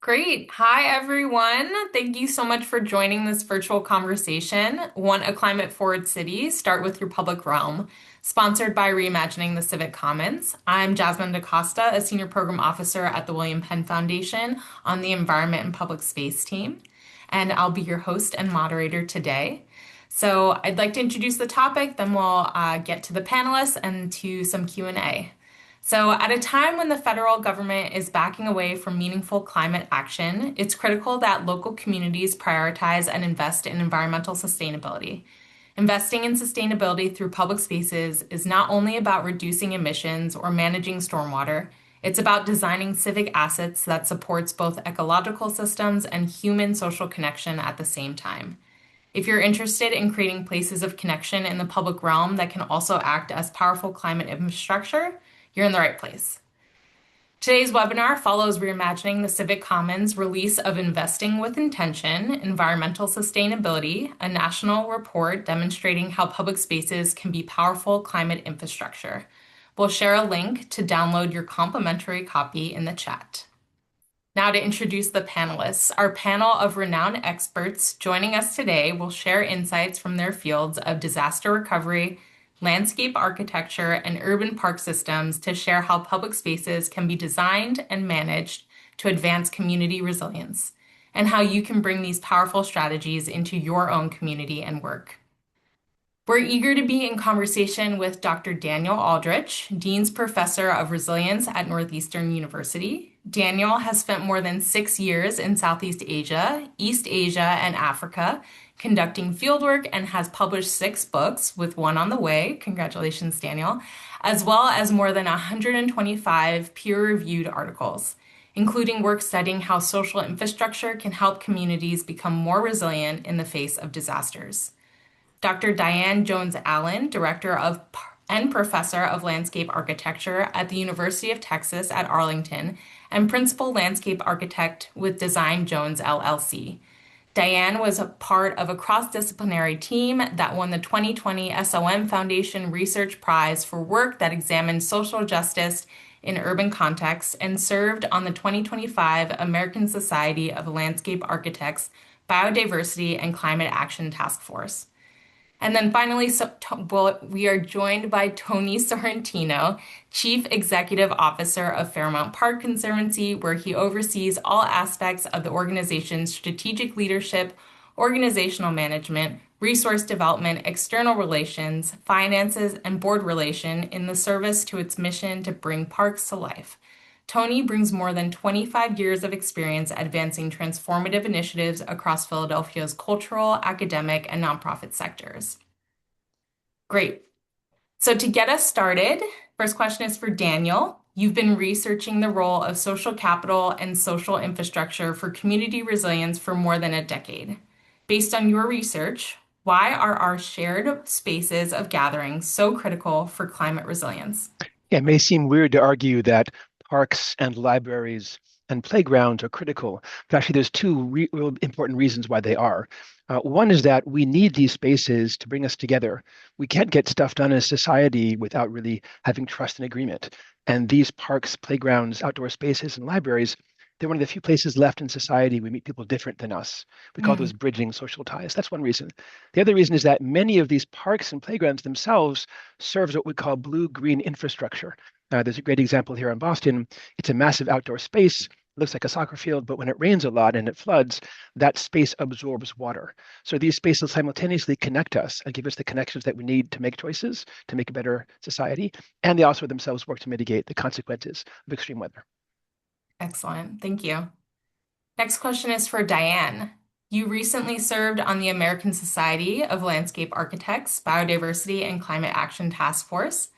Great. Hi, everyone. Thank you so much for joining this virtual conversation. Want a climate forward city? Start with your public realm. Sponsored by Reimagining the Civic Commons. I'm Jasmine DaCosta, a senior program officer at the William Penn Foundation on the Environment and Public Space team. And I'll be your host and moderator today. So I'd like to introduce the topic, then we'll get to the panelists and to some Q&A. So, at a time when the federal government is backing away from meaningful climate action, it's critical that local communities prioritize and invest in environmental sustainability. Investing in sustainability through public spaces is not only about reducing emissions or managing stormwater, it's about designing civic assets that supports both ecological systems and human social connection at the same time. If you're interested in creating places of connection in the public realm that can also act as powerful climate infrastructure, you're in the right place. Today's webinar follows Reimagining the Civic Commons release of Investing with Intention, Environmental Sustainability, a national report demonstrating how public spaces can be powerful climate infrastructure. We'll share a link to download your complimentary copy in the chat. Now to introduce the panelists. Our panel of renowned experts joining us today will share insights from their fields of disaster recovery, landscape architecture, and urban park systems to share how public spaces can be designed and managed to advance community resilience, and how you can bring these powerful strategies into your own community and work. We're eager to be in conversation with Dr. Daniel Aldrich, Dean's Professor of Resilience at Northeastern University. Daniel has spent more than 6 years in Southeast Asia, East Asia, and Africa, conducting fieldwork, and has published 6 books, with one on the way. Congratulations, Daniel, as well as more than 125 peer-reviewed articles, including work studying how social infrastructure can help communities become more resilient in the face of disasters. Dr. Diane Jones-Allen, Director of and Professor of Landscape Architecture at the University of Texas at Arlington, and Principal Landscape Architect with Design Jones LLC. Diane was a part of a cross-disciplinary team that won the 2020 SOM Foundation Research Prize for work that examined social justice in urban contexts and served on the 2025 American Society of Landscape Architects Biodiversity and Climate Action Task Force. And then finally, we are joined by Tony Sorrentino, Chief Executive Officer of Fairmount Park Conservancy, where he oversees all aspects of the organization's strategic leadership, organizational management, resource development, external relations, finances, and board relation in the service to its mission to bring parks to life. Tony brings more than 25 years of experience advancing transformative initiatives across Philadelphia's cultural, academic, and nonprofit sectors. Great. So to get us started, first question is for Daniel. You've been researching the role of social capital and social infrastructure for community resilience for more than a decade. Based on your research, why are our shared spaces of gathering so critical for climate resilience? Yeah, it may seem weird to argue that parks and libraries and playgrounds are critical, but actually there's two real important reasons why they are. One is that we need these spaces to bring us together. We can't get stuff done as society without really having trust and agreement. And these parks, playgrounds, outdoor spaces, and libraries, they're one of the few places left in society we meet people different than us. We call those bridging social ties. That's one reason. The other reason is that many of these parks and playgrounds themselves serve as what we call blue-green infrastructure. There's a great example here in Boston. It's a massive outdoor space. It looks like a soccer field, but when it rains a lot and it floods, that space absorbs water. So these spaces simultaneously connect us and give us the connections that we need to make choices, to make a better society, and they also themselves work to mitigate the consequences of extreme weather. Excellent. Thank you. Next question is for Diane. You recently served on the American Society of Landscape Architects Biodiversity and Climate Action Task Force.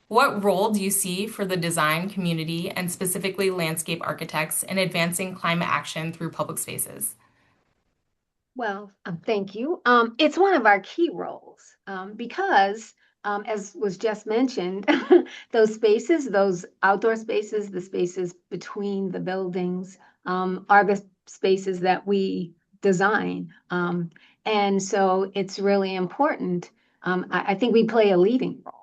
What role do you see for the design community and specifically landscape architects in advancing climate action through public spaces? Well, thank you. It's one of our key roles because, as was just mentioned, those spaces, those outdoor spaces, the spaces between the buildings, are the spaces that we design. And so it's really important. I think we play a leading role.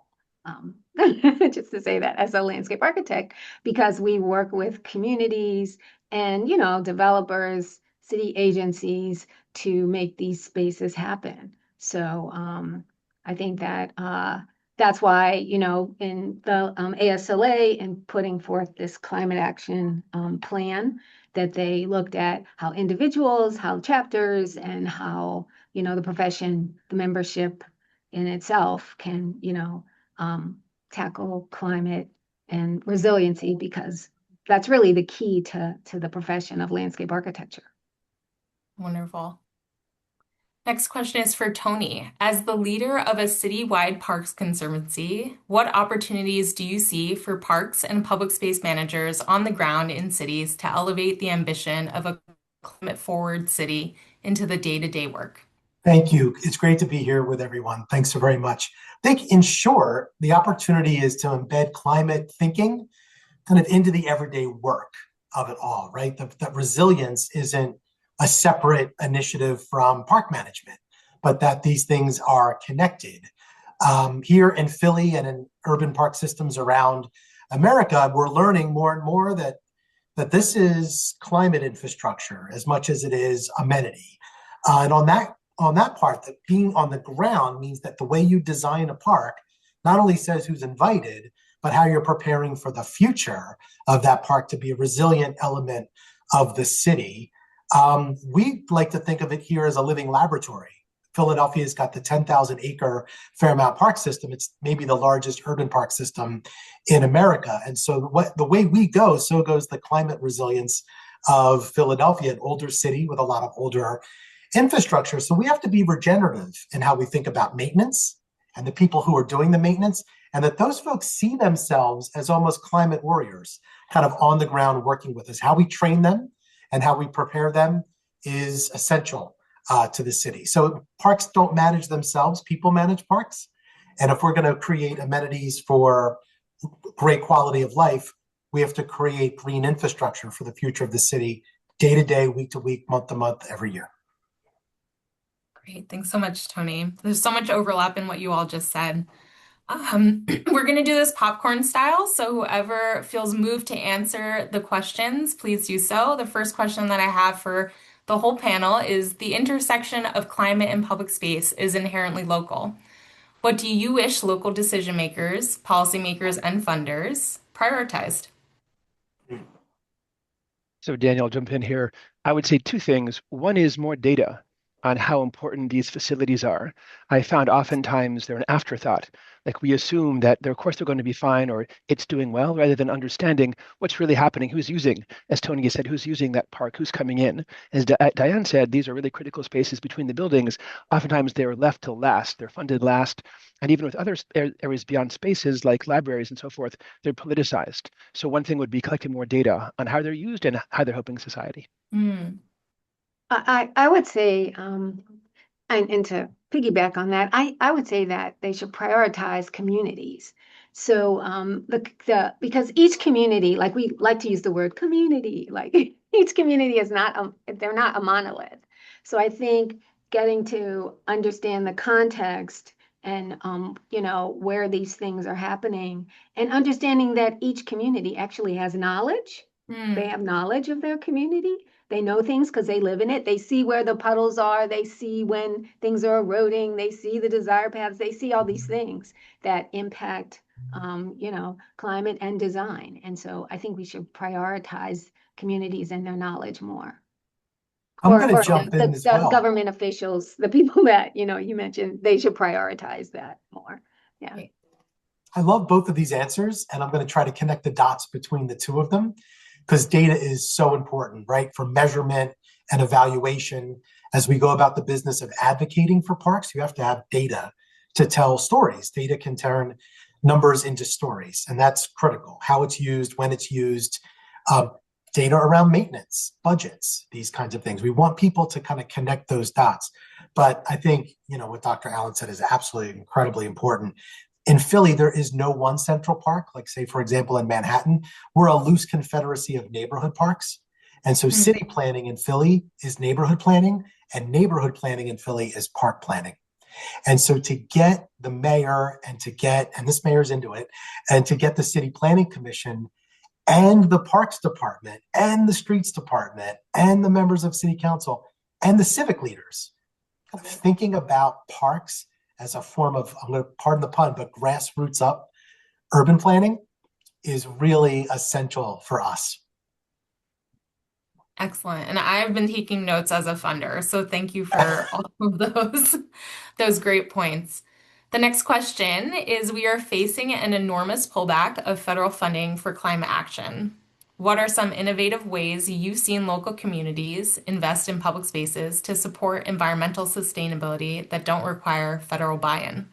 Just to say that as a landscape architect, because we work with communities and, developers, city agencies to make these spaces happen. So I think that that's why, in the ASLA and putting forth this climate action plan, that they looked at how individuals, how chapters, and how, the profession, the membership in itself can, tackle climate and resiliency, because that's really the key to the profession of landscape architecture. Wonderful. Next question is for Tony. As the leader of a citywide parks conservancy, what opportunities do you see for parks and public space managers on the ground in cities to elevate the ambition of a climate-forward city into the day-to-day work? Thank you. It's great to be here with everyone. Thanks so very much. I think, in short, the opportunity is to embed climate thinking kind of into the everyday work of it all, right? That resilience isn't a separate initiative from park management, but that these things are connected. Here in Philly and in urban park systems around America, we're learning more and more that this is climate infrastructure as much as it is amenity. And on that part, that being on the ground means that the way you design a park not only says who's invited, but how you're preparing for the future of that park to be a resilient element of the city. We like to think of it here as a living laboratory. Philadelphia's got the 10,000 acre Fairmount Park system. It's maybe the largest urban park system in America. And so the way we go, so goes the climate resilience of Philadelphia, an older city with a lot of older infrastructure. So we have to be regenerative in how we think about maintenance and the people who are doing the maintenance, and that those folks see themselves as almost climate warriors, kind of on the ground working with us. How we train them and how we prepare them is essential to the city. So parks don't manage themselves, people manage parks. And if we're going to create amenities for great quality of life, we have to create green infrastructure for the future of the city, day to day, week to week, month to month, every year. Great. Thanks so much, Tony. There's so much overlap in what you all just said. We're going to do this popcorn style, so whoever feels moved to answer the questions, please do so. The first question that I have for the whole panel is: the intersection of climate and public space is inherently local. What do you wish local decision makers, policymakers, and funders prioritized? So Daniel, I'll jump in here. I would say two things. One is more data on how important these facilities are. I found oftentimes they're an afterthought. Like, we assume that of course they're going to be fine, or it's doing well, rather than understanding what's really happening, who's using, as Tony said, who's using that park, who's coming in. As Diane said, these are really critical spaces between the buildings. Oftentimes they're left to last, they're funded last. And even with other areas beyond spaces like libraries and so forth, they're politicized. So one thing would be collecting more data on how they're used and how they're helping society. I would say, and to piggyback on that, I would say that they should prioritize communities. So because each community, like, we like to use the word community, like each community is not they're not a monolith. So I think getting to understand the context and where these things are happening, and understanding that each community actually has knowledge. They have knowledge of their community. They know things because they live in it. They see where the puddles are. They see when things are eroding. They see the desire paths. They see all these things that impact, climate and design. And so I think we should prioritize communities and their knowledge more. I'm going to jump in as well. Government officials, the people that, you mentioned, they should prioritize that more. Yeah. I love both of these answers, and I'm going to try to connect the dots between the two of them, because data is so important, right? For measurement and evaluation. As we go about the business of advocating for parks, you have to have data to tell stories. Data can turn numbers into stories, and that's critical. How it's used, when it's used, data around maintenance, budgets, these kinds of things. We want people to kind of connect those dots. But I think, what Dr. Allen said is absolutely incredibly important. In Philly, there is no one central park. Like, say, for example, in Manhattan, we're a loose confederacy of neighborhood parks. And so city planning in Philly is neighborhood planning, and neighborhood planning in Philly is park planning. And so to get the mayor and this mayor's into it, and to get the city planning commission and the Parks Department and the Streets Department and the members of City Council and the civic leaders kind of thinking about parks as a form of, I'm going to pardon the pun, but grassroots up urban planning is really essential for us. Excellent. And I've been taking notes as a funder, so thank you for all of those great points. The next question is, we are facing an enormous pullback of federal funding for climate action. What are some innovative ways you've seen local communities invest in public spaces to support environmental sustainability that don't require federal buy-in?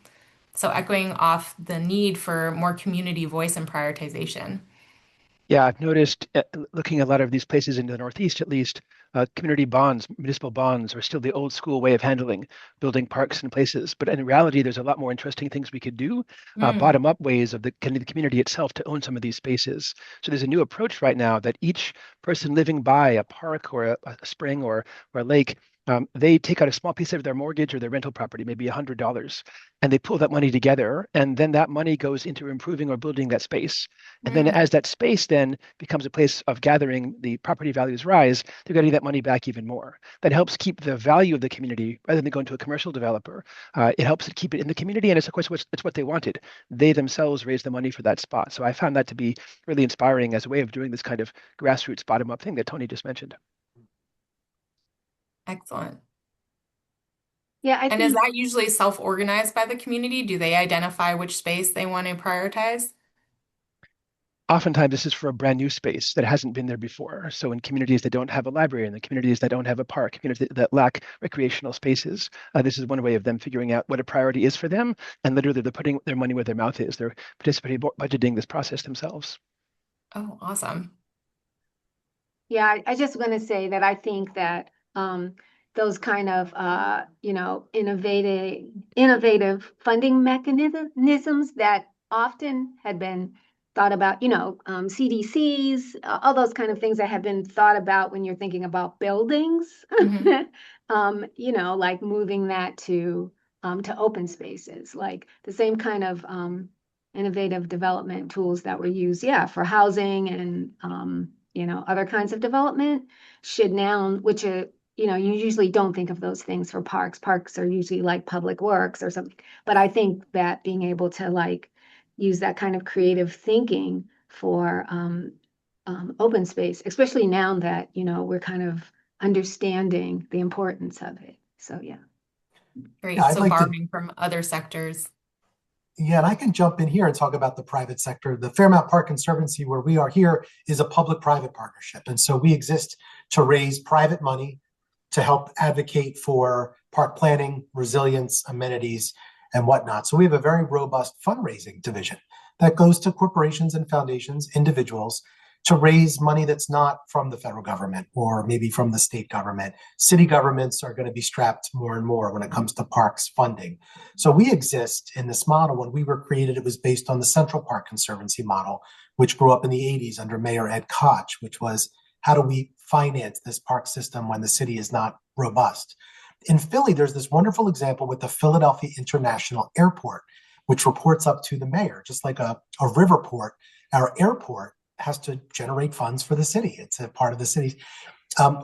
So echoing off the need for more community voice and prioritization. Yeah, I've noticed looking at a lot of these places in the Northeast, at least, community bonds, municipal bonds are still the old school way of handling building parks and places. But in reality, there's a lot more interesting things we could do, bottom up ways of the community itself to own some of these spaces. So there's a new approach right now that each person living by a park or a spring or a lake, they take out a small piece of their mortgage or their rental property, maybe $100, and they pull that money together, and then that money goes into improving or building that space. And then as that space then becomes a place of gathering, the property values rise, they're getting that money back even more. That helps keep the value of the community rather than going to a commercial developer. It helps it keep it in the community, and it's of course it's what they wanted. They themselves raised the money for that spot. So I found that to be really inspiring as a way of doing this kind of grassroots bottom-up thing that Tony just mentioned. Excellent. Yeah, I And think is that usually self-organized by the community? Do they identify which space they want to prioritize? Oftentimes, this is for a brand new space that hasn't been there before. So in communities that don't have a library, in the communities that don't have a park, communities that lack recreational spaces, this is one way of them figuring out what a priority is for them. And literally, they're putting their money where their mouth is. They're participating, budgeting this process themselves. Oh, awesome. Yeah, I just want to say that I think that those kind of innovative funding mechanisms that often had been thought about, CDCs, all those kind of things that have been thought about when you're thinking about buildings, like moving that to open spaces, like the same kind of innovative development tools that were used, for housing and other kinds of development should now, which are, you usually don't think of those things for parks. Parks are usually like public works or something. But I think that being able to use that kind of creative thinking for open space, especially now that, we're kind of understanding the importance of it. So, yeah. Great. Yeah, I'd So like to, borrowing from other sectors. yeah, and I can jump in here and talk about the private sector. The Fairmount Park Conservancy, where we are here, is a public-private partnership. And so we exist to raise private money to help advocate for park planning, resilience, amenities, and whatnot. So we have a very robust fundraising division that goes to corporations and foundations, individuals, to raise money that's not from the federal government or maybe from the state government. City governments are going to be strapped more and more when it comes to parks funding. So we exist in this model. When we were created, it was based on the Central Park Conservancy model, which grew up in the 80s under Mayor Ed Koch, which was, how do we finance this park system when the city is not robust? In Philly, there's this wonderful example with the Philadelphia International Airport, which reports up to the mayor, just like a river port. Our airport has to generate funds for the city. It's a part of the city.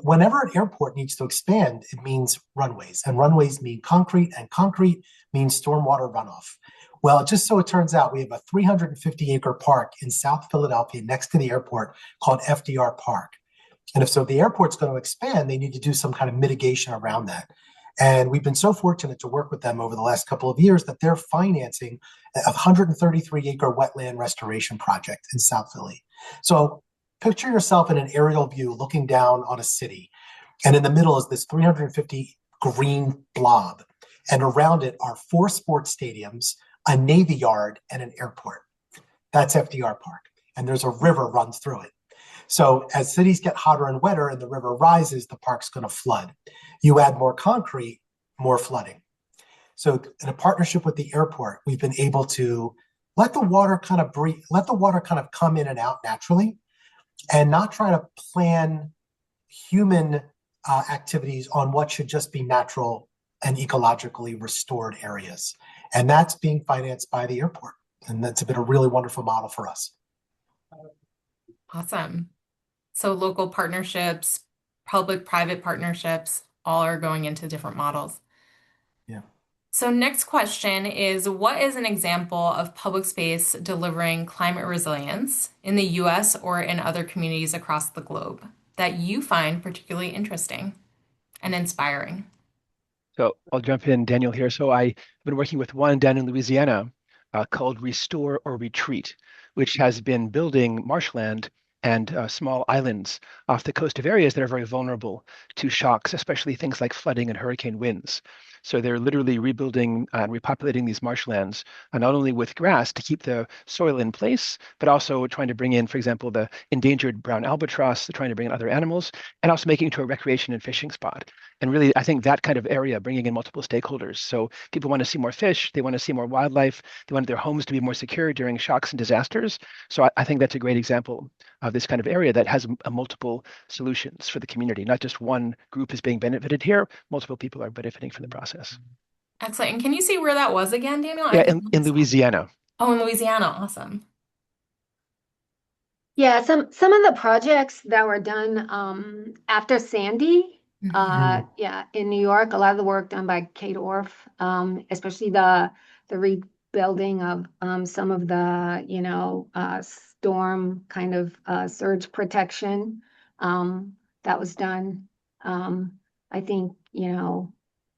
Whenever an airport needs to expand, it means runways, and runways mean concrete, and concrete means stormwater runoff. Well, just so it turns out, we have a 350-acre park in South Philadelphia next to the airport called FDR Park. And if the airport's going to expand, they need to do some kind of mitigation around that. And we've been so fortunate to work with them over the last couple of years that they're financing a 133-acre wetland restoration project in South Philly. So picture yourself in an aerial view looking down on a city. And in the middle is this 350 green blob. And around it are 4 sports stadiums, a Navy yard, and an airport. That's FDR Park. And there's a river runs through it. So as cities get hotter and wetter and the river rises, the park's going to flood. You add more concrete, more flooding. So in a partnership with the airport, we've been able to let the water kind of breathe, let the water kind of come in and out naturally, and not try to plan human activities on what should just be natural and ecologically restored areas. And that's being financed by the airport. And that's been a really wonderful model for us. Awesome. So local partnerships, public-private partnerships, all are going into different models. Yeah. So next question is, what is an example of public space delivering climate resilience in the US or in other communities across the globe that you find particularly interesting and inspiring? So I'll jump in, Daniel, here. So I've been working with one down in Louisiana called Restore or Retreat, which has been building marshland and small islands off the coast of areas that are very vulnerable to shocks, especially things like flooding and hurricane winds. So they're literally rebuilding and repopulating these marshlands, not only with grass to keep the soil in place, but also trying to bring in, for example, the endangered brown albatross, they're trying to bring in other animals, and also making it into a recreation and fishing spot. And really, I think that kind of area, bringing in multiple stakeholders. So people want to see more fish, they want to see more wildlife, they want their homes to be more secure during shocks and disasters. So I think that's a great example of this kind of area that has multiple solutions for the community. Not just one group is being benefited here, multiple people are benefiting from the process. Excellent. And can you see where that was again, Daniel? Yeah, in Louisiana. Oh, in Louisiana. Awesome. Yeah, some of the projects that were done after Sandy, Mhm. yeah, in New York, a lot of the work done by Kate Orff, especially the rebuilding of some of the, storm kind of surge protection that was done. I think,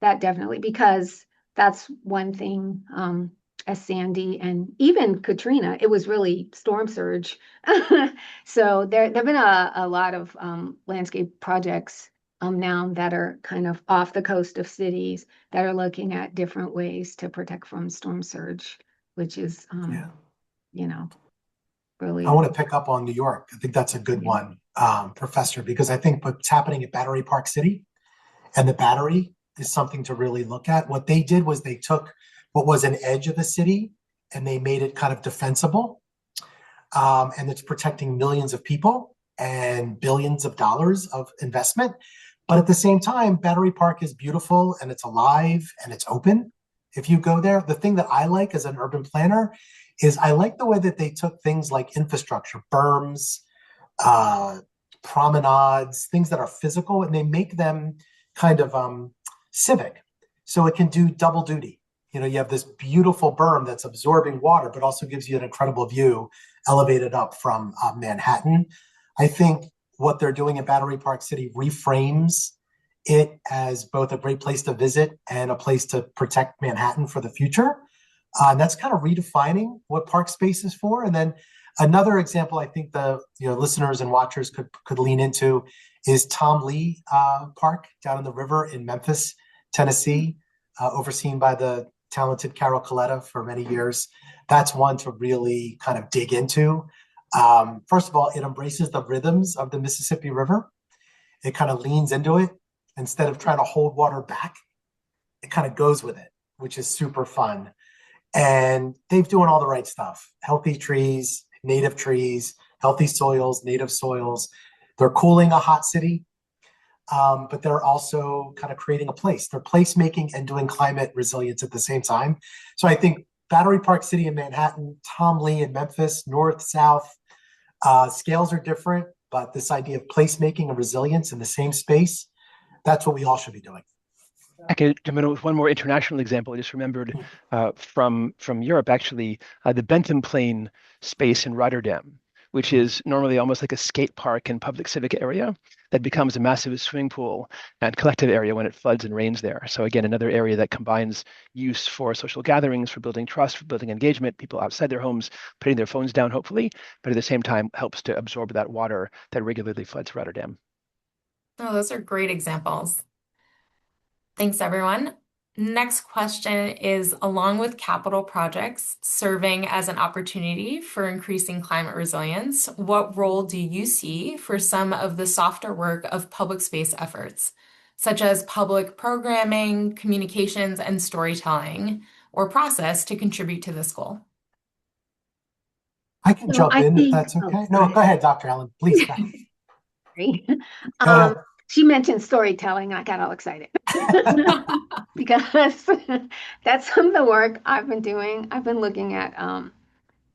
that definitely because that's one thing as Sandy and even Katrina, it was really storm surge. So there've been a lot of landscape projects now that are kind of off the coast of cities that are looking at different ways to protect from storm surge, which is Yeah. you know, I really. want to pick up on New York. I think that's a good one, Professor, because I think what's happening at Battery Park City and the Battery is something to really look at. What they did was they took what was an edge of the city and they made it kind of defensible. And it's protecting millions of people and billions of dollars of investment. But at the same time, Battery Park is beautiful and it's alive and it's open. If you go there, the thing that I like as an urban planner is I like the way that they took things like infrastructure, berms, uh, promenades, things that are physical, and they make them kind of civic. So it can do double duty. You have this beautiful berm that's absorbing water, but also gives you an incredible view elevated up from Manhattan. I think what they're doing in Battery Park City reframes it as both a great place to visit and a place to protect Manhattan for the future. And that's kind of redefining what park space is for. And then another example, I think the listeners and watchers could lean into is Tom Lee Park down in the river in Memphis, Tennessee, overseen by the talented Carol Coletta for many years. That's one to really kind of dig into. First of all, it embraces the rhythms of the Mississippi River. It kind of leans into it instead of trying to hold water back. It kind of goes with it, which is super fun. And they're doing all the right stuff. Healthy trees, native trees, healthy soils, native soils. They're cooling a hot city, but they're also kind of creating a place. They're placemaking and doing climate resilience at the same time. So I think Battery Park City in Manhattan, Tom Lee in Memphis, north, south, scales are different, but this idea of placemaking and resilience in the same space, that's what we all should be doing. I can jump in with one more international example. I just remembered from Europe, actually, the Bentham Plain space in Rotterdam, which is normally almost like a skate park and public civic area that becomes a massive swimming pool and collective area when it floods and rains there. So again, another area that combines use for social gatherings, for building trust, for building engagement, people outside their homes, putting their phones down, hopefully, but at the same time helps to absorb that water that regularly floods Rotterdam. Oh, those are great examples. Thanks, everyone. Next question is, along with capital projects serving as an opportunity for increasing climate resilience, what role do you see for some of the softer work of public space efforts, such as public programming, communications, and storytelling, or process to contribute to this goal? I can So jump I in if think, that's oh, okay. go No, go ahead, Dr. Allen. Please go. ahead. No, She mentioned storytelling. I got all excited because that's some of the work I've been doing. I've been looking at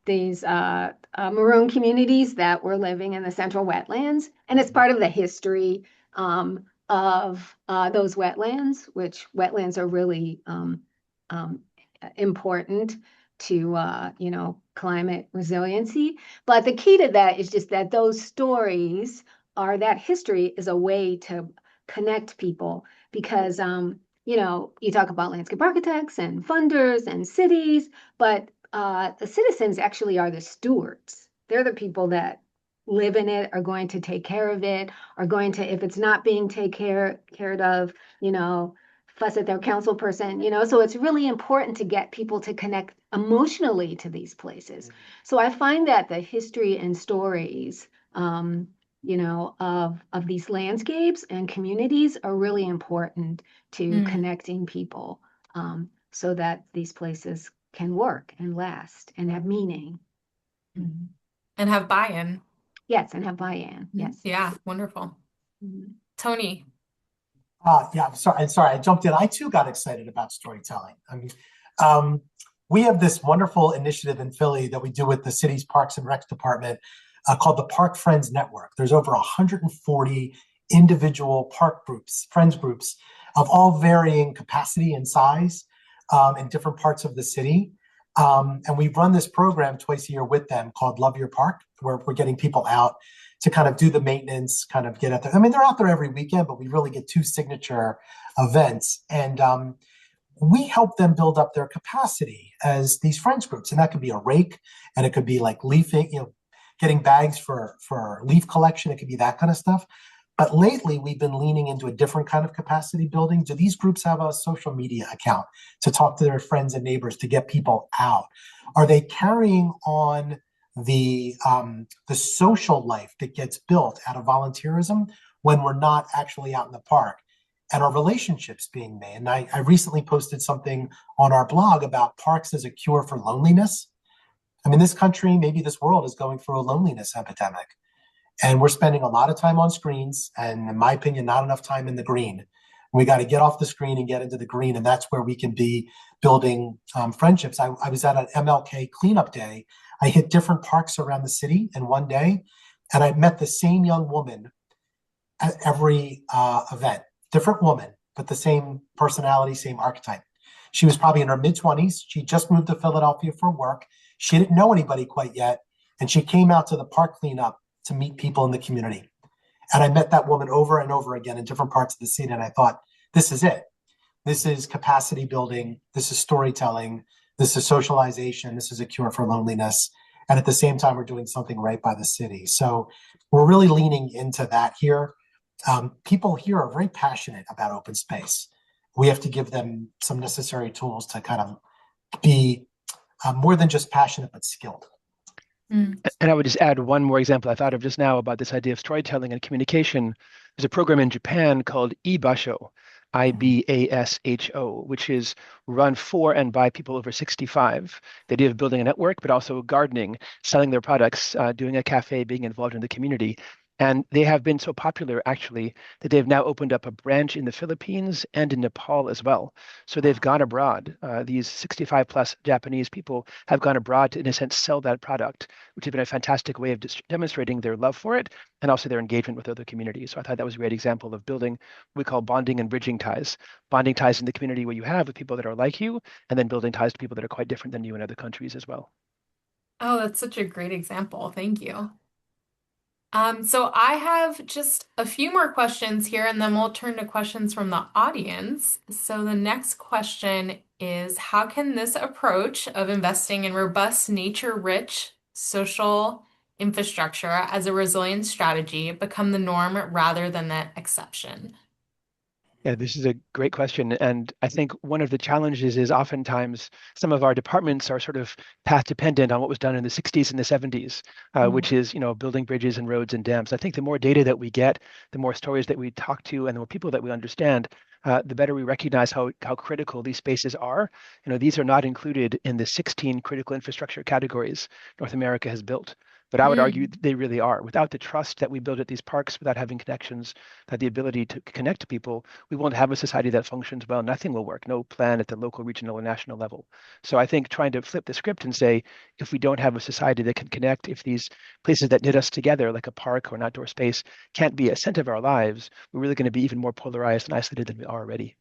maroon communities that were living in the central wetlands, and it's part of the history of those wetlands, which wetlands are really um, important to climate resiliency. But the key to that is just that those stories are that history is a way to connect people because you talk about landscape architects and funders and cities, but the citizens actually are the stewards. They're the people that live in it, are going to take care of it, are going to, if it's not being cared of, fuss at their council person, so it's really important to get people to connect emotionally to these places. So I find that the history and stories, of these landscapes and communities are really important to connecting people, so that these places can work and last and have meaning. And have buy-in. Yes, and have buy-in. Yes. Yeah, wonderful. Tony. Yeah, sorry, I jumped in. I too got excited about storytelling. I mean, we have this wonderful initiative in Philly that we do with the city's Parks and Rec department called the Park Friends Network. There's over 140 individual park groups, friends groups of all varying capacity and size in different parts of the city. And we run this program twice a year with them called Love Your Park, where we're getting people out to kind of do the maintenance, kind of get out there. I mean, they're out there every weekend, but we really get 2 signature events. And we help them build up their capacity as these friends groups. And that could be a rake, and it could be like leafing, getting bags for leaf collection. It could be that kind of stuff. But lately, we've been leaning into a different kind of capacity building. Do these groups have a social media account to talk to their friends and neighbors to get people out? Are they carrying on the social life that gets built out of volunteerism when we're not actually out in the park? And are relationships being made? And I recently posted something on our blog about parks as a cure for loneliness. I mean, this country, maybe this world, is going through a loneliness epidemic. And we're spending a lot of time on screens, and in my opinion, not enough time in the green. We got to get off the screen and get into the green, and that's where we can be building friendships. I was at an MLK cleanup day. I hit different parks around the city in one day, and I met the same young woman at every event. Different woman, but the same personality, same archetype. She was probably in her mid-20s. She just moved to Philadelphia for work. She didn't know anybody quite yet, and she came out to the park cleanup to meet people in the community. And I met that woman over and over again in different parts of the city. And I thought, this is it. This is capacity building. This is storytelling. This is socialization. This is a cure for loneliness. And at the same time, we're doing something right by the city. So we're really leaning into that here. People here are very passionate about open space. We have to give them some necessary tools to kind of be more than just passionate, but skilled. And I would just add one more example I thought of just now about this idea of storytelling and communication. There's a program in Japan called Ibasho, IBASHO, which is run for and by people over 65. The idea of building a network, but also gardening, selling their products, doing a cafe, being involved in the community. And they have been so popular, actually, that they've now opened up a branch in the Philippines and in Nepal as well. So they've gone abroad. These 65 plus Japanese people have gone abroad to, in a sense, sell that product, which has been a fantastic way of demonstrating their love for it and also their engagement with other communities. So I thought that was a great example of building what we call bonding and bridging ties. Bonding ties in the community where you have with people that are like you, and then building ties to people that are quite different than you in other countries as well. Oh, that's such a great example. Thank you. So I have just a few more questions here, and then we'll turn to questions from the audience. So the next question is, how can this approach of investing in robust, nature-rich social infrastructure as a resilient strategy become the norm rather than the exception? Yeah, this is a great question. And I think one of the challenges is oftentimes some of our departments are sort of path dependent on what was done in the 60s and the 70s, which is, building bridges and roads and dams. I think the more data that we get, the more stories that we talk to, and the more people that we understand, the better we recognize how critical these spaces are. These are not included in the 16 critical infrastructure categories North America has built. But I would argue Mm. they really are. Without the trust that we build at these parks, without having connections, that the ability to connect to people, we won't have a society that functions well. Nothing will work. No plan at the local, regional, or national level. So I think trying to flip the script and say, if we don't have a society that can connect, if these places that knit us together, like a park or an outdoor space, can't be a center of our lives, we're really going to be even more polarized and isolated than we are already.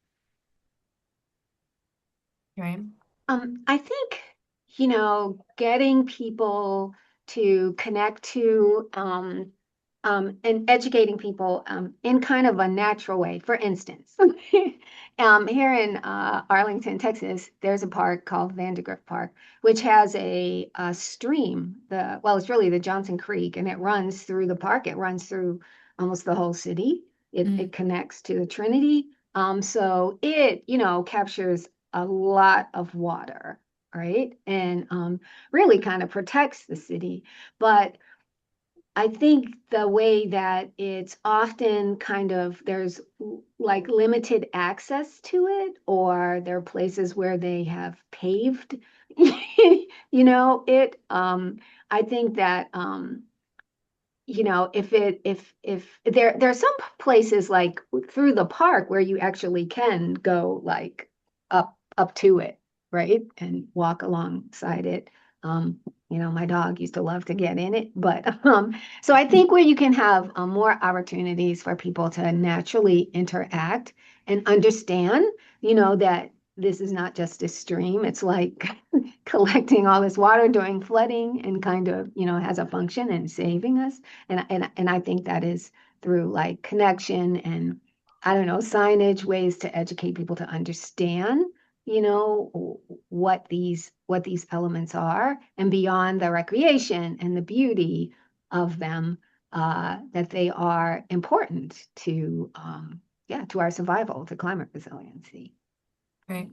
Right. I think, getting people to connect to and educating people in kind of a natural way. For instance, here in Arlington, Texas, there's a park called Vandergrift Park, which has a stream. It's really the Johnson Creek, and it runs through the park. It runs through almost the whole city. It connects to the Trinity. So it, captures a lot of water, right? And really kind of protects the city. But I think the way that it's often kind of there's like limited access to it, or there are places where they have paved, it. I think that if there are some places like through the park where you actually can go like up to it, right? And walk alongside it. My dog used to love to get in it, but so I think where you can have more opportunities for people to naturally interact and understand, that this is not just a stream. It's like collecting all this water during flooding and kind of, has a function in saving us. And I think that is through like connection and I don't know, signage, ways to educate people to understand, what these elements are and beyond the recreation and the beauty of them, that they are important to our survival, to climate resiliency. Right.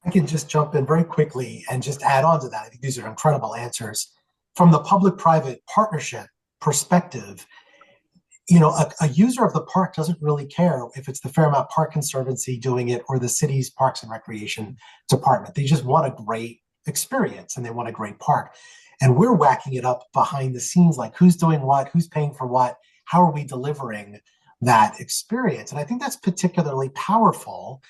I can just jump in very quickly and just add on to that. I think these are incredible answers. From the public-private partnership perspective, a user of the park doesn't really care if it's the Fairmount Park Conservancy doing it or the city's Parks and Recreation Department. They just want a great experience and they want a great park. And we're whacking it up behind the scenes, like who's doing what, who's paying for what, how are we delivering that experience? And I think that's particularly powerful.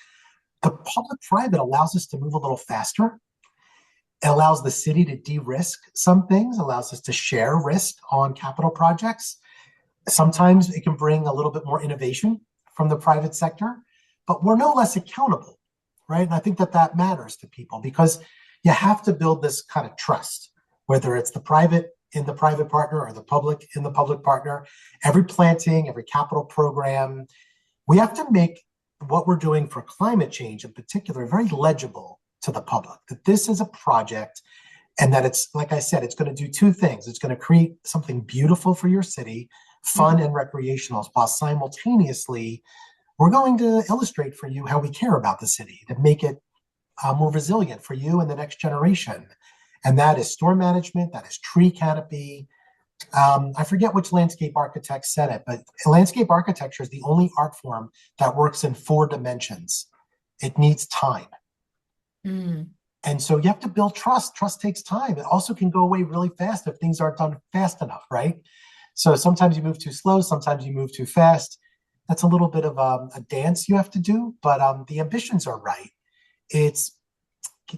The public-private allows us to move a little faster. It allows the city to de-risk some things, allows us to share risk on capital projects. Sometimes it can bring a little bit more innovation from the private sector, but we're no less accountable, right? And I think that matters to people because you have to build this kind of trust, whether it's the private in the private partner or the public in the public partner. Every planting, every capital program, we have to make what we're doing for climate change in particular very legible to the public, that this is a project and that it's, like I said, it's going to do two things. It's going to create something beautiful for your city, fun and recreational, while simultaneously we're going to illustrate for you how we care about the city to make it more resilient for you and the next generation. And that is storm management, that is tree canopy. I forget which landscape architect said it, but landscape architecture is the only art form that works in 4 dimensions. It needs time. Mm. And so you have to build trust. Trust takes time. It also can go away really fast if things aren't done fast enough, right? So sometimes you move too slow, sometimes you move too fast. That's a little bit of a dance you have to do, but the ambitions are right. It's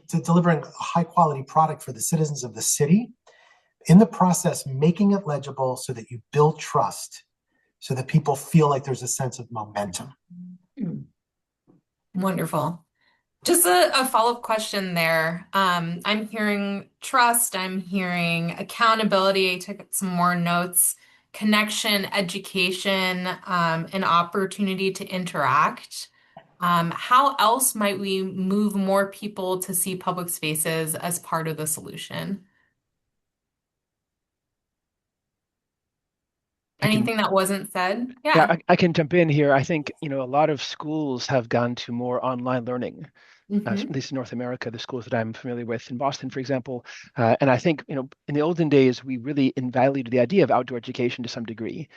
delivering a high quality product for the citizens of the city. In the process, making it legible so that you build trust, so that people feel like there's a sense of momentum. Wonderful. Just a follow-up question there. I'm hearing trust, I'm hearing accountability. I took some more notes, connection, education, an opportunity to interact. How else might we move more people to see public spaces as part of the solution? Anything that wasn't said? Yeah. I can jump in here. I think, a lot of schools have gone to more online learning, at least in North America, the schools that I'm familiar with in Boston, for example. And I think, in the olden days, we really invalidated the idea of outdoor education to some degree.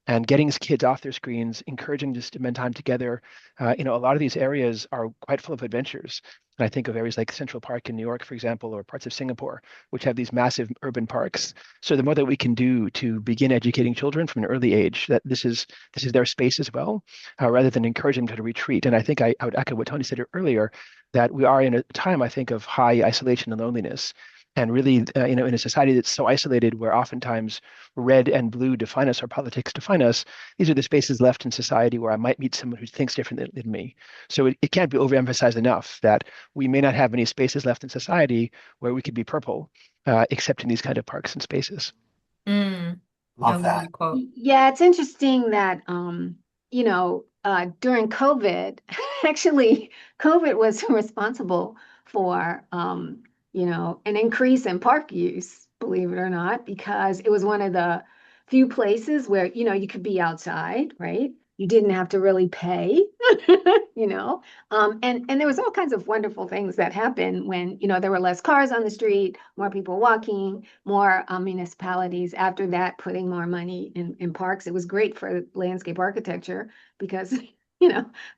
and getting kids off their screens, encouraging them to spend time together. A lot of these areas are quite full of adventures. And I think of areas like Central Park in New York, for example, or parts of Singapore, which have these massive urban parks. So the more that we can do to begin educating children from an early age that this is their space as well, rather than encourage them to retreat. And I think I would echo what Tony said earlier, that we are in a time, I think, of high isolation and loneliness. And really, in a society that's so isolated, where oftentimes red and blue define us, or politics define us, these are the spaces left in society where I might meet someone who thinks different than me. So it can't be overemphasized enough that we may not have any spaces left in society where we could be purple, except in these kind of parks and spaces. I Love love that. the quote. Yeah, it's interesting that during COVID, actually, COVID was responsible for an increase in park use, believe it or not, because it was one of the few places where you could be outside, right? You didn't have to really pay, and there was all kinds of wonderful things that happened when there were less cars on the street, more people walking, more municipalities after that putting more money in parks. It was great for landscape architecture because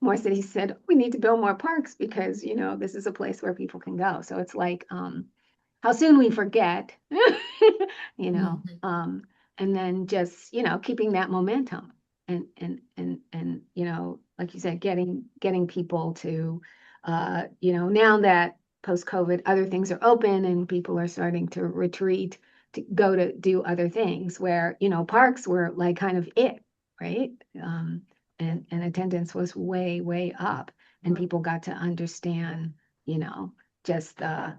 more cities said we need to build more parks because this is a place where people can go. So it's like how soon we forget, and then just keeping that momentum and like you said, getting people to now that post-COVID other things are open and people are starting to retreat to go to do other things where parks were like kind of it, right? And attendance was way up, and people got to understand just the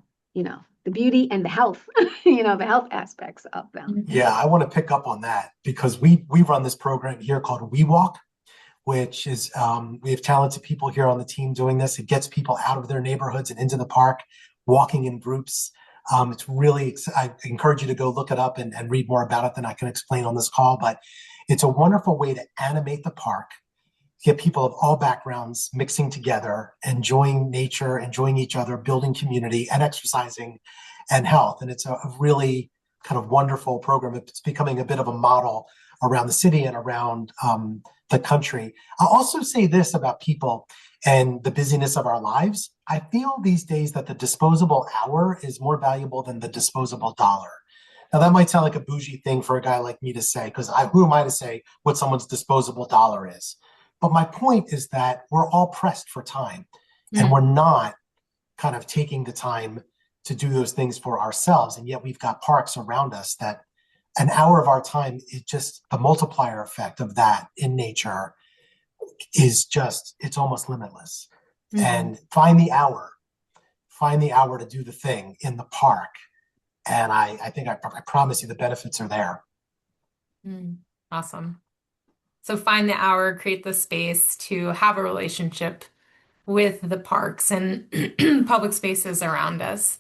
beauty and the health the health aspects of them. Yeah, I want to pick up on that because we run this program here called We Walk, which is we have talented people here on the team doing this. It gets people out of their neighborhoods and into the park, walking in groups. It's really, I encourage you to go look it up and read more about it than I can explain on this call, but it's a wonderful way to animate the park, get people of all backgrounds mixing together, enjoying nature, enjoying each other, building community and exercising and health. And it's a really kind of wonderful program. It's becoming a bit of a model around the city and around the country. I'll also say this about people and the busyness of our lives. I feel these days that the disposable hour is more valuable than the disposable dollar. Now, that might sound like a bougie thing for a guy like me to say, because who am I to say what someone's disposable dollar is? But my point is that we're all pressed for time, and we're not kind of taking the time to do those things for ourselves. And yet we've got parks around us that an hour of our time is just the multiplier effect of that in nature is just, it's almost limitless. And find the hour to do the thing in the park. And I think I promise you the benefits are there. Awesome. So find the hour, create the space to have a relationship with the parks and public spaces around us.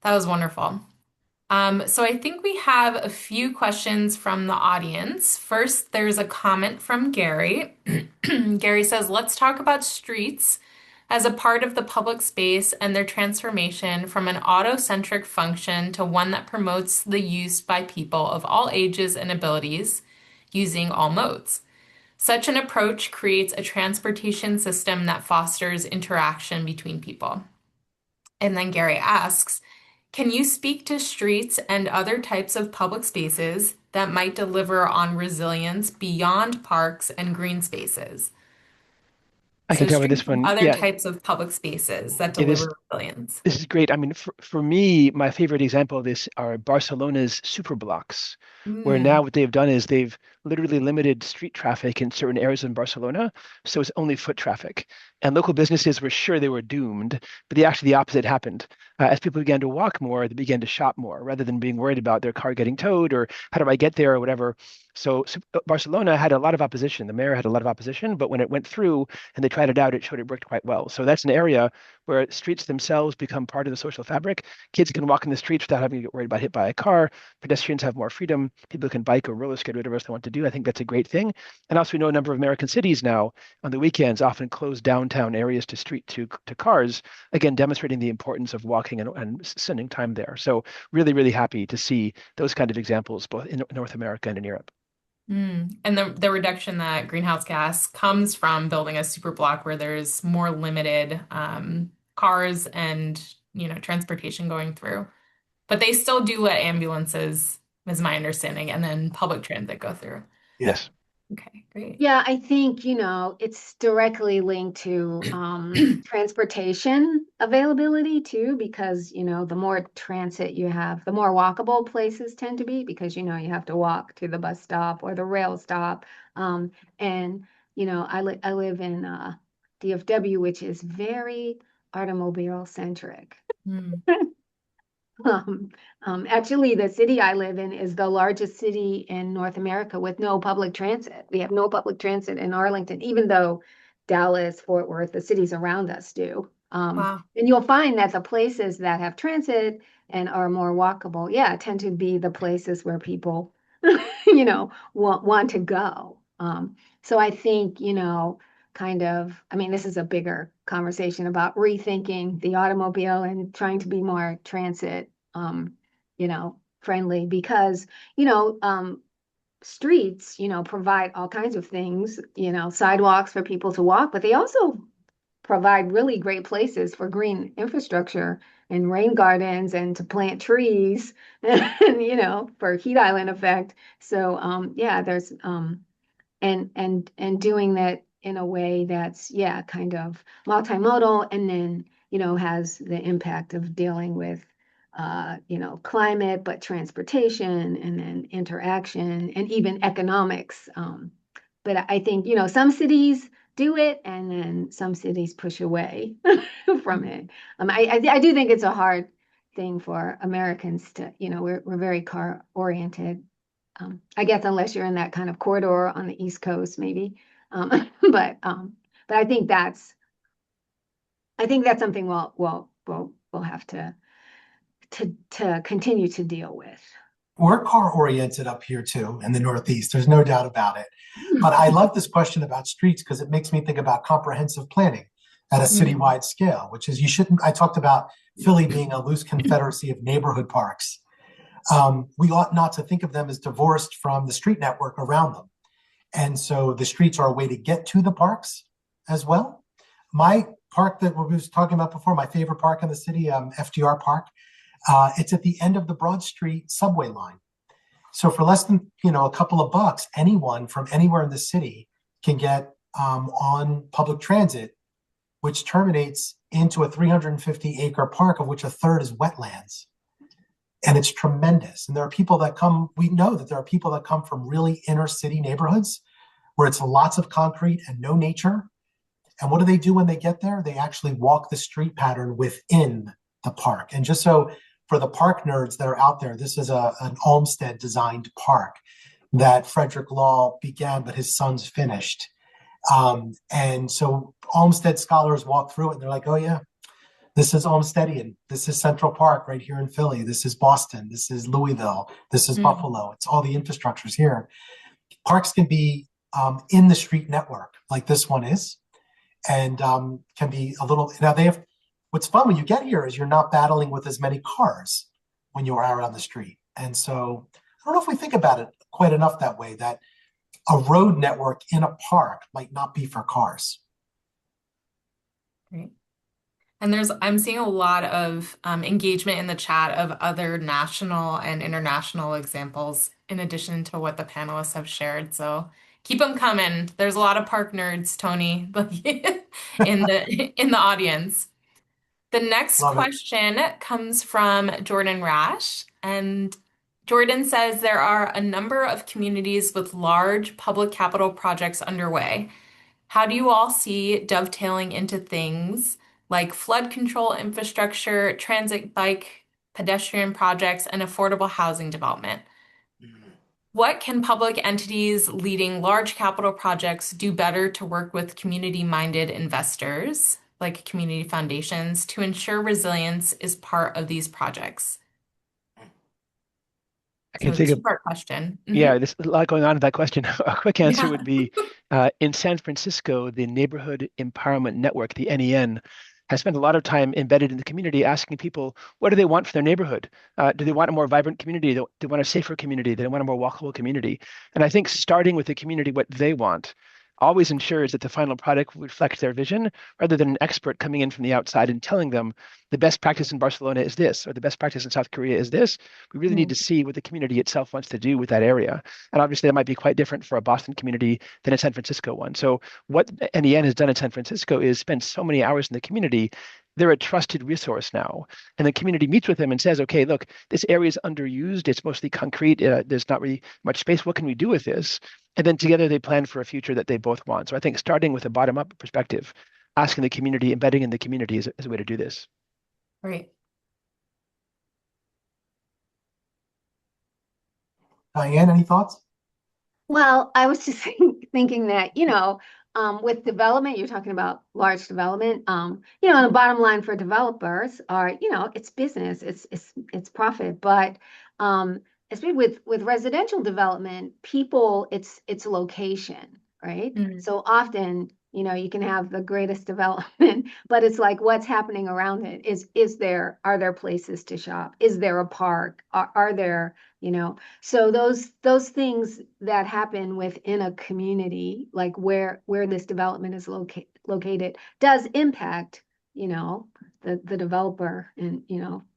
That was wonderful. So I think we have a few questions from the audience. First, there's a comment from Gary. Gary says, let's talk about streets as a part of the public space and their transformation from an auto-centric function to one that promotes the use by people of all ages and abilities using all modes. Such an approach creates a transportation system that fosters interaction between people. And then Gary asks, can you speak to streets and other types of public spaces that might deliver on resilience beyond parks and green spaces? I can cover this one. Other types of public spaces that deliver resilience. This is great. I mean, for me, my favorite example of this are Barcelona's superblocks, where now what they've done is they've literally limited street traffic in certain areas in Barcelona, so it's only foot traffic. And local businesses were sure they were doomed, but actually the opposite happened. As people began to walk more, they began to shop more rather than being worried about their car getting towed or how do I get there or whatever. So Barcelona had a lot of opposition. The mayor had a lot of opposition, but when it went through and they tried it out, it showed it worked quite well. So that's an area where streets themselves become part of the social fabric. Kids can walk in the streets without having to get worried about hit by a car. Pedestrians have more freedom. People can bike or roller skate, whatever else they want to do. I think that's a great thing. And also, we know a number of American cities now on the weekends often close downtown areas to cars, again, demonstrating the importance of walking and spending time there. So really, really happy to see those kind of examples both in North America and in Europe. And the reduction that greenhouse gas comes from building a super block where there's more limited cars and transportation going through. But they still do let ambulances, is my understanding, and then public transit go through. Yeah. Yes. Okay, great. Yeah, I think, it's directly linked to transportation availability too, because, the more transit you have, the more walkable places tend to be because, you have to walk to the bus stop or the rail stop. And, I live in DFW, which is very automobile centric. Mm. Actually, the city I live in is the largest city in North America with no public transit. We have no public transit in Arlington, even though Dallas, Fort Worth, the cities around us do. Wow. And you'll find that the places that have transit and are more walkable, yeah, tend to be the places where people, want to go. So I think, I mean, this is a bigger conversation about rethinking the automobile and trying to be more transit, friendly because, streets, provide all kinds of things, sidewalks for people to walk, but they also provide really great places for green infrastructure and rain gardens and to plant trees and, for heat island effect. So, yeah, there's, and doing that in a way that's kind of multimodal and then has the impact of dealing with climate but transportation and then interaction and even economics. But I think some cities do it and then some cities push away from it. I do think it's a hard thing for Americans to, we're very car oriented. I guess unless you're in that kind of corridor on the East Coast, maybe. Um, but um, but I think that's something we'll have to continue to deal with. We're car oriented up here too in the Northeast. There's no doubt about it. But I love this question about streets because it makes me think about comprehensive planning at a citywide scale, which is I talked about Philly being a loose confederacy of neighborhood parks. We ought not to think of them as divorced from the street network around them. And so the streets are a way to get to the parks as well. My park that we was talking about before, my favorite park in the city, FDR Park, it's at the end of the Broad Street subway line. So for less than a couple of bucks, anyone from anywhere in the city can get on public transit, which terminates into a 350-acre park, of which a third is wetlands. And it's tremendous. And there are people that come, we know that there are people that come from really inner city neighborhoods where it's lots of concrete and no nature. And what do they do when they get there? They actually walk the street pattern within the park. And just so for the park nerds that are out there, this is an Olmsted designed park that Frederick Law began, but his sons finished. And so Olmsted scholars walk through it and they're like, oh yeah, this is Olmstedian. This is Central Park right here in Philly. This is Boston. This is Louisville. This is Buffalo. It's all the infrastructures here. Parks can be in the street network like this one is, and can be a little, now they have, what's fun when you get here is you're not battling with as many cars when you are out on the street. And so I don't know if we think about it quite enough that way, that a road network in a park might not be for cars. Great. And I'm seeing a lot of engagement in the chat of other national and international examples in addition to what the panelists have shared. So keep them coming. There's a lot of park nerds, Tony, in the audience. The next question comes from Jordan Rash, and Jordan says there are a number of communities with large public capital projects underway. How do you all see dovetailing into things like flood control infrastructure, transit bike, pedestrian projects, and affordable housing development? What can public entities leading large capital projects do better to work with community-minded investors, like community foundations, to ensure resilience is part of these projects? I can So think of, two-part question. yeah, there's a lot going on in that question. A quick answer would be in San Francisco, the Neighborhood Empowerment Network, the NEN, has spent a lot of time embedded in the community, asking people, what do they want for their neighborhood? Do they want a more vibrant community? Do they want a safer community? Do they want a more walkable community? And I think starting with the community, what they want, always ensures that the final product reflects their vision rather than an expert coming in from the outside and telling them the best practice in Barcelona is this, or the best practice in South Korea is this. We really need to see what the community itself wants to do with that area. And obviously that might be quite different for a Boston community than a San Francisco one. So what NEN has done in San Francisco is spend so many hours in the community. They're a trusted resource now. And the community meets with them and says, okay, look, this area is underused. It's mostly concrete. There's not really much space. What can we do with this? And then together they plan for a future that they both want. So I think starting with a bottom-up perspective, asking the community, embedding in the community is a way to do this. Right. Diane, any thoughts? Well, I was just thinking that, with development, you're talking about large development. The bottom line for developers are, it's business, it's profit, but especially with residential development, people, it's location, right? So often, you can have the greatest development, but it's like what's happening around it. Are there places to shop? Is there a park? Are there, so those things that happen within a community, like where this development is located, does impact, the developer and,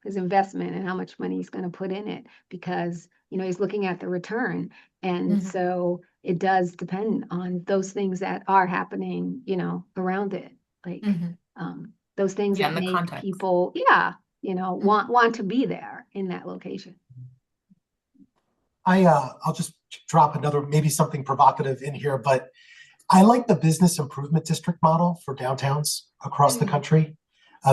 his investment and how much money he's going to put in it, because, he's looking at the return. And so it does depend on those things that are happening, around it, like those things that make context. people, want to be there in that location. I'll just drop another, maybe something provocative in here, but I like the business improvement district model for downtowns across the country.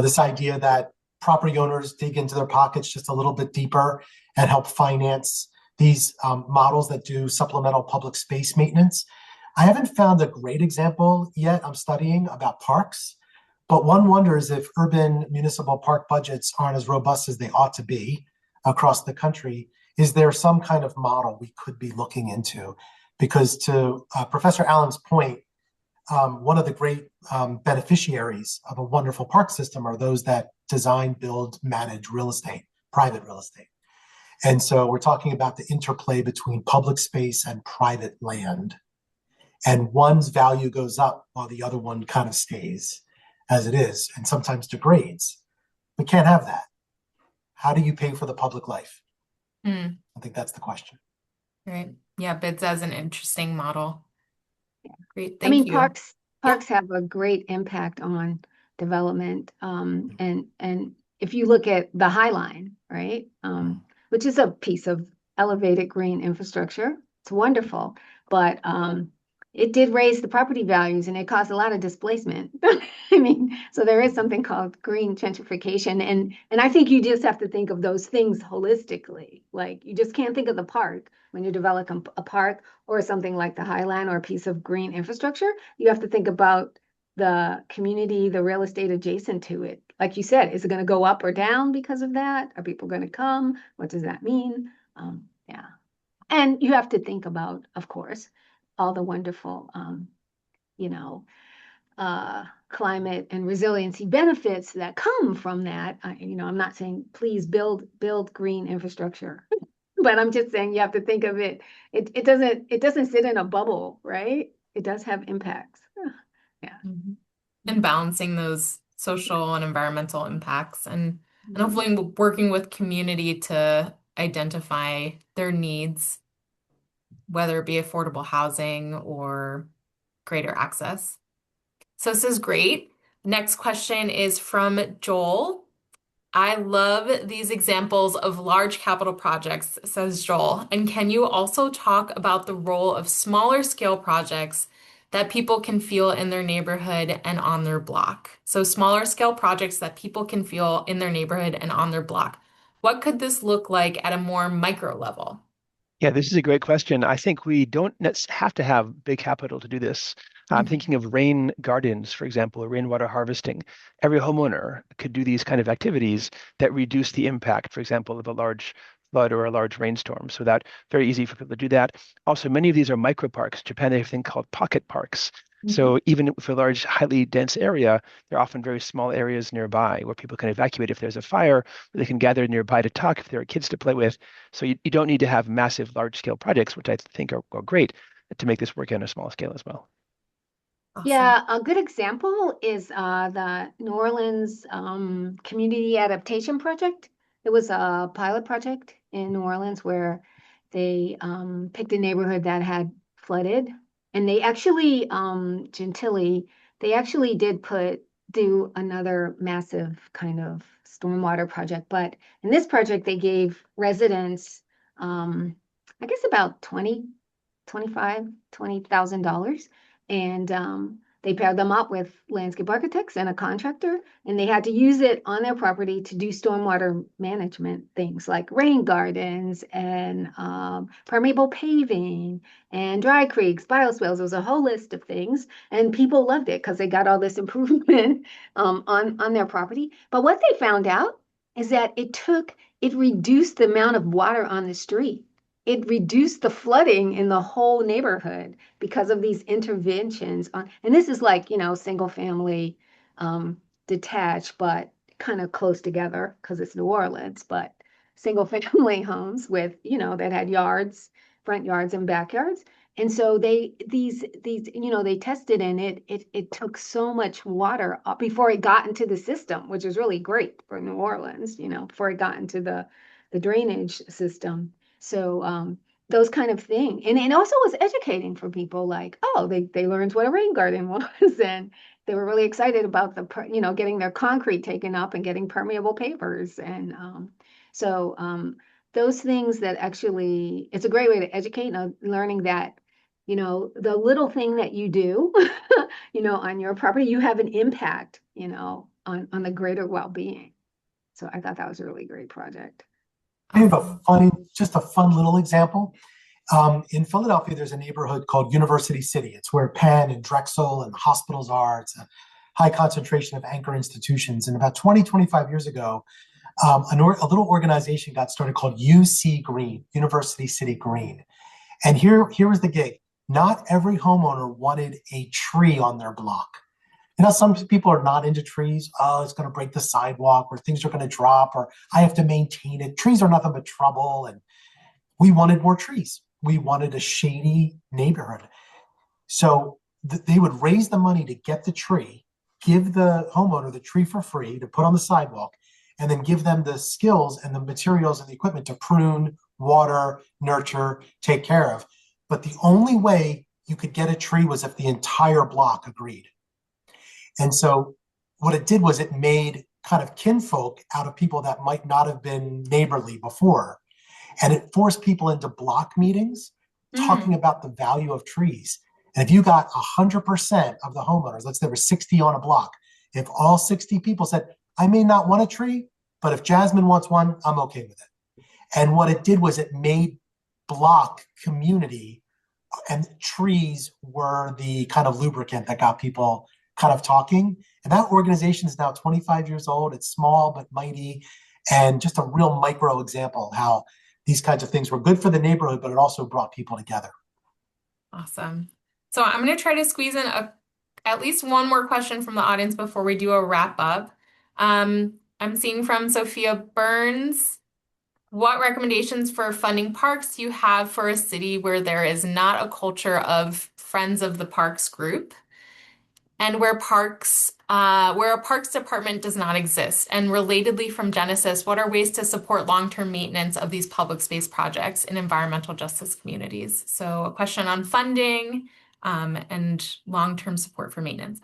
This idea that property owners dig into their pockets just a little bit deeper and help finance these models that do supplemental public space maintenance. I haven't found a great example yet. I'm studying about parks, but one wonders if urban municipal park budgets aren't as robust as they ought to be across the country. Is there some kind of model we could be looking into? Because to Professor Allen's point, one of the great beneficiaries of a wonderful park system are those that design, build, manage real estate, private real estate. And so we're talking about the interplay between public space and private land. And one's value goes up while the other one kind of stays as it is and sometimes degrades. We can't have that. How do you pay for the public life? I think that's the question. Right. Yeah, BIDS as an interesting model. Yeah. Great. Thank you. Parks have a great impact on development. And if you look at the High Line, right, which is a piece of elevated green infrastructure, it's wonderful, but it did raise the property values and it caused a lot of displacement. So there is something called green gentrification. And I think you just have to think of those things holistically. Like you just can't think of the park when you're developing a park or something like the High Line or a piece of green infrastructure. You have to think about the community, the real estate adjacent to it. Like you said, is it going to go up or down because of that? Are people going to come? What does that mean? Yeah. And you have to think about, of course, all the wonderful, climate and resiliency benefits that come from that. I'm not saying please build green infrastructure, but I'm just saying you have to think of it. It doesn't sit in a bubble, right? It does have impacts. Yeah. And balancing those social and environmental impacts and hopefully working with community to identify their needs, whether it be affordable housing or greater access. So this is great. Next question is from Joel. I love these examples of large capital projects, says Joel. And can you also talk about the role of smaller scale projects that people can feel in their neighborhood and on their block? So smaller scale projects that people can feel in their neighborhood and on their block. What could this look like at a more micro level? Yeah, this is a great question. I think we don't have to have big capital to do this. I'm thinking of rain gardens, for example, or rainwater harvesting. Every homeowner could do these kind of activities that reduce the impact, for example, of a large flood or a large rainstorm. So that very easy for people to do that. Also, many of these are micro parks. Japan, they have a thing called pocket parks. So even for a large, highly dense area, there are often very small areas nearby where people can evacuate if there's a fire, they can gather nearby to talk if there are kids to play with. So you don't need to have massive, large-scale projects, which I think are great to make this work on a small scale as well. Awesome. Yeah, a good example is the New Orleans Community Adaptation Project. It was a pilot project in New Orleans where they picked a neighborhood that had flooded, and they actually, Gentilly, they actually did do another massive kind of stormwater project. But in this project, they gave residents, I guess about 20,000 and they paired them up with landscape architects and a contractor, and they had to use it on their property to do stormwater management things like rain gardens and permeable paving and dry creeks, bioswales. It was a whole list of things, and people loved it because they got all this improvement on their property. But what they found out is that it reduced the amount of water on the street. It reduced the flooding in the whole neighborhood because of these interventions on, and this is like, single family, detached, but kind of close together because it's New Orleans, but single family homes with, that had yards, front yards and backyards. And so they tested, and it took so much water before it got into the system, which is really great for New Orleans, before it got into the drainage system. So those kind of thing. And it also was educating for people, like, oh, they learned what a rain garden was, and they were really excited about getting their concrete taken up and getting permeable pavers. And those things that actually, it's a great way to educate, learning that, the little thing that you do, on your property, you have an impact, on the greater well-being. So I thought that was a really great project. I have just a fun little example. In Philadelphia, there's a neighborhood called University City. It's where Penn and Drexel and hospitals are. It's a high concentration of anchor institutions. And about 25 years ago, a little organization got started called UC Green, University City Green. And here was the gig. Not every homeowner wanted a tree on their block. Some people are not into trees. Oh, it's going to break the sidewalk, or things are going to drop, or I have to maintain it. Trees are nothing but trouble. And we wanted more trees. We wanted a shady neighborhood. So they would raise the money to get the tree, give the homeowner the tree for free to put on the sidewalk, and then give them the skills and the materials and the equipment to prune, water, nurture, take care of. But the only way you could get a tree was if the entire block agreed. And so what it did was it made kind of kinfolk out of people that might not have been neighborly before. And it forced people into block meetings talking about the value of trees. And if you got 100% of the homeowners, let's say there were 60 on a block, if all 60 people said, I may not want a tree, but if Jasmine wants one, I'm okay with it. And what it did was it made block community, and trees were the kind of lubricant that got people kind of talking. And that organization is now 25 years old. It's small but mighty, and just a real micro example of how these kinds of things were good for the neighborhood, but it also brought people together. Awesome. So I'm going to try to squeeze in at least one more question from the audience before we do a wrap up. I'm seeing from Sophia Burns, what recommendations for funding parks do you have for a city where there is not a culture of Friends of the Parks group, and where a parks department does not exist? And relatedly from Genesis, what are ways to support long-term maintenance of these public space projects in environmental justice communities? So a question on funding and long-term support for maintenance.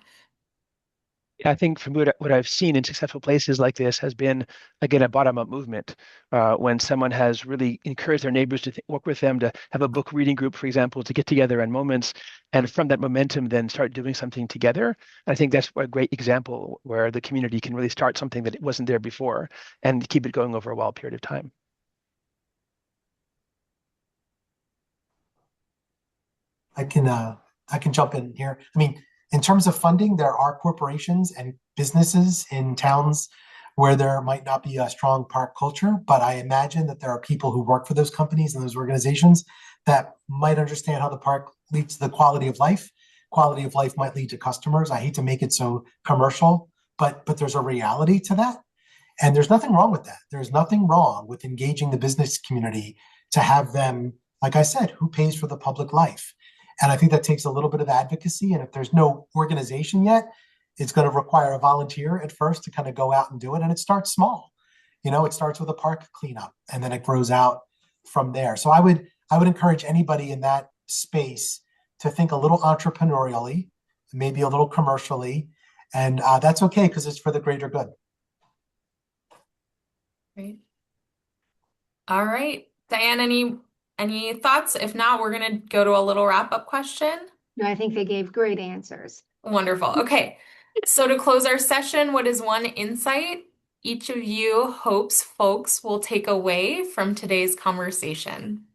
I think from what I've seen in successful places like this has been, again, a bottom-up movement. When someone has really encouraged their neighbors to work with them, to have a book reading group, for example, to get together in moments, and from that momentum then start doing something together. I think that's a great example where the community can really start something that wasn't there before and keep it going over a while period of time. I can jump in here. I mean, in terms of funding, there are corporations and businesses in towns where there might not be a strong park culture, but I imagine that there are people who work for those companies and those organizations that might understand how the park leads to the quality of life quality of life might lead to customers. I hate to make it so commercial, but there's a reality to that. And there's nothing wrong with that. There's nothing wrong with engaging the business community to have them, like I said, who pays for the public life? And I think that takes a little bit of advocacy. And if there's no organization yet, it's going to require a volunteer at first to kind of go out and do it. And it starts small. It starts with a park cleanup and then it grows out from there. So I would encourage anybody in that space to think a little entrepreneurially, maybe a little commercially, and that's okay because it's for the greater good. Great. All right. Diane, any thoughts? If not, we're gonna go to a little wrap-up question. No, I think they gave great answers. Wonderful. Okay. So to close our session, what is one insight each of you hopes folks will take away from today's conversation?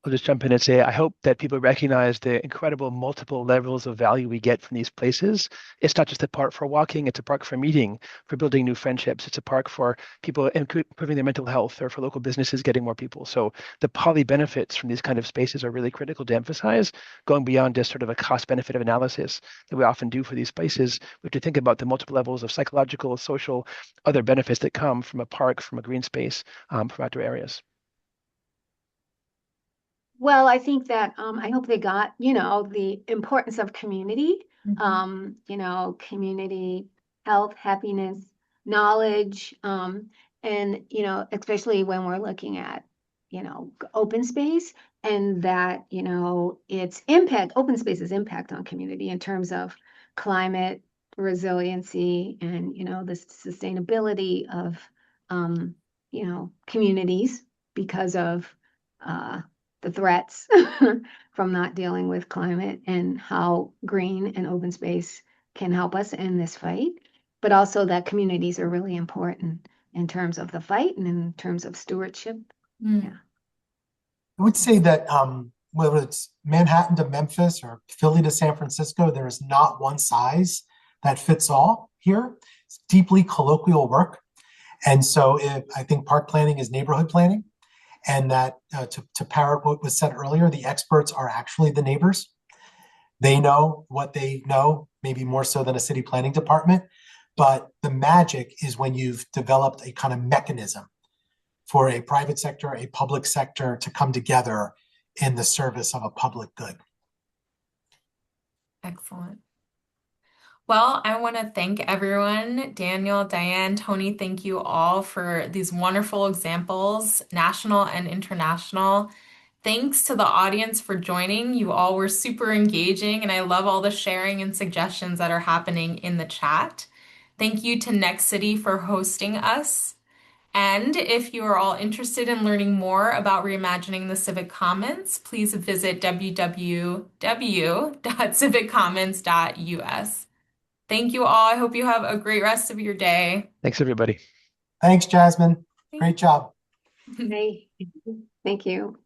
I'll just jump in and say, I hope that people recognize the incredible multiple levels of value we get from these places. It's not just a park for walking, it's a park for meeting, for building new friendships. It's a park for people improving their mental health or for local businesses getting more people. So the poly benefits from these kind of spaces are really critical to emphasize, going beyond just sort of a cost benefit of analysis that we often do for these places. We have to think about the multiple levels of psychological, social, other benefits that come from a park, from a green space, from outdoor areas. Well, I think that I hope they got, the importance of community, community health, happiness, knowledge, and, especially when we're looking at, open space and that, its impact, open space's impact on community in terms of climate resiliency and, the sustainability of, communities because of, the threats from not dealing with climate and how green and open space can help us in this fight, but also that communities are really important in terms of the fight and in terms of stewardship. Yeah. I would say that whether it's Manhattan to Memphis or Philly to San Francisco, there is not one size that fits all here. It's deeply colloquial work. And so I think park planning is neighborhood planning. And that to parrot what was said earlier, the experts are actually the neighbors. They know what they know, maybe more so than a city planning department. But the magic is when you've developed a kind of mechanism for a private sector, a public sector to come together in the service of a public good. Excellent. Well, I want to thank everyone, Daniel, Diane, Tony, thank you all for these wonderful examples, national and international. Thanks to the audience for joining. You all were super engaging, and I love all the sharing and suggestions that are happening in the chat. Thank you to Next City for hosting us. And if you are all interested in learning more about reimagining the Civic Commons, please visit www.civiccommons.us. Thank you all. I hope you have a great rest of your day. Thanks, everybody. Thanks, Jasmine. Great job. Hey, thank you.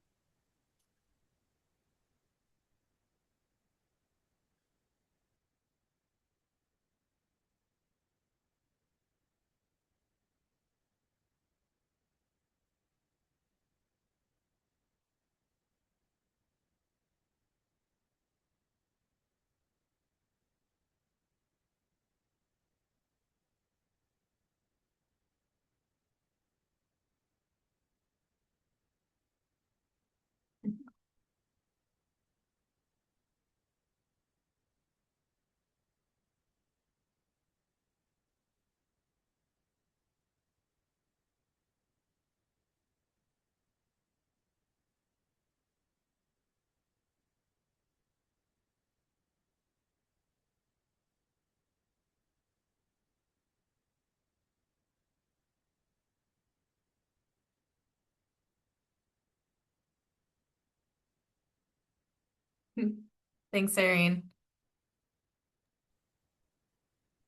Thanks, Irene.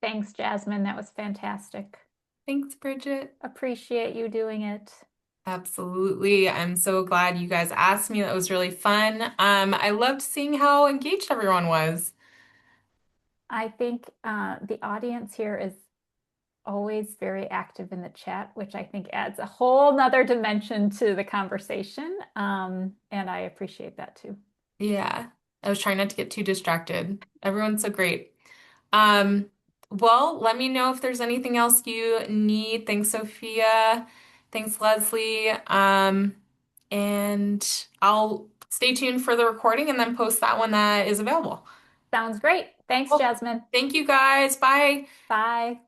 Thanks, Jasmine. That was fantastic. Thanks, Bridget. Appreciate you doing it. Absolutely. I'm so glad you guys asked me. That was really fun. I loved seeing how engaged everyone was. I think the audience here is always very active in the chat, which I think adds a whole nother dimension to the conversation. And I appreciate that too. Yeah. I was trying not to get too distracted. Everyone's so great. Um, well, let me know if there's anything else you need. Thanks, Sophia. Thanks, Leslie. And I'll stay tuned for the recording and then post that one that is available. Sounds great. Thanks, Well, Jasmine. thank you guys. Bye. Bye.